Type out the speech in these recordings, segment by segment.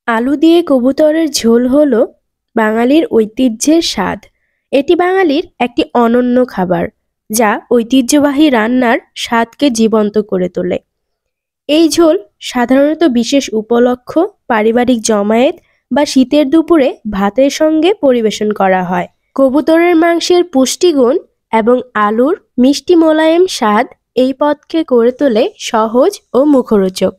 আলু দিয়ে কবুতরের ঝোল হলো বাঙালির ঐতিহ্যের স্বাদ। এটি বাঙালির একটি অনন্য খাবার, যা ঐতিহ্যবাহী রান্নার স্বাদকে জীবন্ত করে তোলে। এই ঝোল সাধারণত বিশেষ উপলক্ষ, পারিবারিক জমায়েত বা শীতের দুপুরে ভাতের সঙ্গে পরিবেশন করা হয়। কবুতরের মাংসের পুষ্টিগুণ এবং আলুর মিষ্টি মোলায়েম স্বাদ এই পদকে করে তোলে সহজ ও মুখরোচক।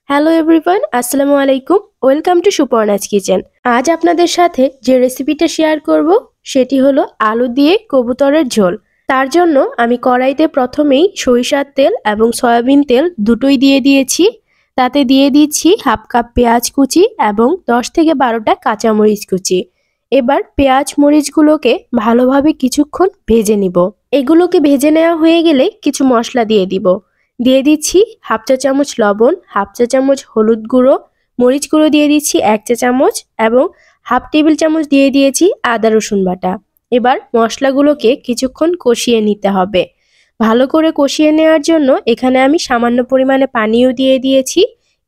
হ্যালো এভরিওয়ান, আসসালামু আলাইকুম। Welcome to Suparna's kitchen. আজ আপনাদের সাথে যে রেসিপিটা শেয়ার করব সেটি হলো আলু দিয়ে কবুতরের ঝোল। তার জন্য আমি কড়াইতে প্রথমেই সরিষার তেল এবং সয়াবিন তেল দুটোই দিয়ে দিয়েছি। তাতে দিয়ে দিচ্ছি হাফ কাপ পেঁয়াজ কুচি এবং 10 থেকে 12টা কাঁচামরিচ কুচি। এবার পেঁয়াজ মরিচগুলোকে ভালোভাবে কিছুক্ষণ ভেজে নিব। এগুলোকে ভেজে নেওয়া হয়ে গেলে কিছু মশলা দিয়ে দিব। দিয়ে দিচ্ছি হাফ চা চামচ লবণ, হাফ চা চামচ হলুদ গুঁড়ো, মরিচ গুঁড়ো দিয়ে দিচ্ছি 1 চা চামচ এবং হাফ টেবিল চামচ দিয়ে দিয়েছি আদা রসুন বাটা। এবার মশলাগুলোকে কিছুক্ষণ কষিয়ে নিতে হবে। ভালো করে কষিয়ে নেওয়ার জন্য এখানে আমি সামান্য পরিমাণে পানিও দিয়ে দিয়েছি।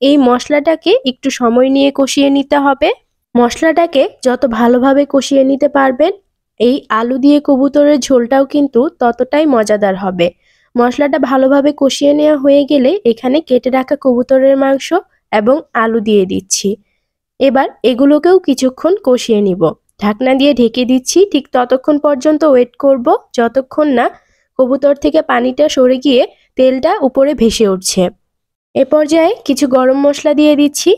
এই মশলাটাকে একটু সময় নিয়ে কষিয়ে নিতে হবে। মশলাটাকে যত ভালোভাবে কষিয়ে নিতে পারবেন, এই আলু দিয়ে কবুতরের ঝোলটাও কিন্তু ততটাই মজাদার হবে। মশলাটা ভালোভাবে কষিয়ে নেওয়া হয়ে গেলে এখানে কেটে রাখা কবুতরের মাংস এবং আলু দিয়ে দিচ্ছি। এবার এগুলোকেও কিছুক্ষণ কষিয়ে নিব। ঢাকনা দিয়ে ঢেকে দিচ্ছি, ঠিক ততক্ষণ পর্যন্ত ওয়েট করব যতক্ষণ না কবুতর থেকে পানিটা সরে গিয়ে তেলটা উপরে ভেসে উঠছে। এ পর্যায়ে কিছু গরম মশলা দিয়ে দিচ্ছি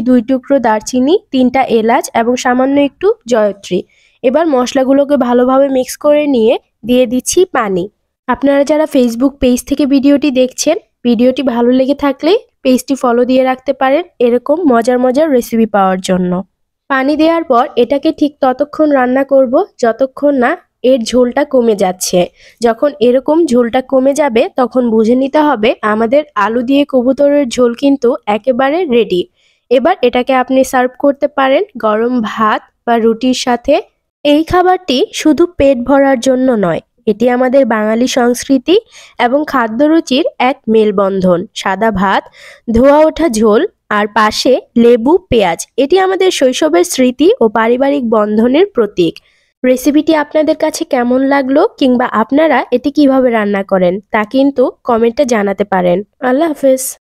2 টুকরো দারচিনি, 3টা এলাচ এবং সামান্য একটু জয়ত্রী। এবার মশলাগুলোকে ভালোভাবে মিক্স করে নিয়ে দিয়ে দিচ্ছি পানি। আপনারা যারা ফেসবুক পেজ থেকে ভিডিওটি দেখছেন, ভিডিওটি ভালো লেগে থাকলে পেজটি ফলো দিয়ে রাখতে পারেন এরকম মজার মজার রেসিপি পাওয়ার জন্য। পানি দেওয়ার পর এটাকে ঠিক ততক্ষণ রান্না করব যতক্ষণ না এর ঝোলটা কমে যাচ্ছে। যখন এরকম ঝোলটা কমে যাবে তখন বুঝে নিতে হবে আমাদের আলু দিয়ে কবুতরের ঝোল কিন্তু একেবারে রেডি। এবার এটাকে আপনি সার্ভ করতে পারেন গরম ভাত বা রুটির সাথে। এই খাবারটি শুধু পেট ভরার জন্য নয়, এটি আমাদের বাঙালি সংস্কৃতি এবং খাদ্যরুচির এক মেলবন্ধন। সাদা ভাত, ধোয়া ওঠা ঝোল আর পাশে লেবু, পেঁয়াজ, এটি আমাদের শৈশবের স্মৃতি ও পারিবারিক বন্ধনের প্রতীক। রেসিপিটি আপনাদের কাছে কেমন লাগলো কিংবা আপনারা এটি কিভাবে রান্না করেন তা কিন্তু কমেন্টে জানাতে পারেন। আল্লাহ হাফেজ।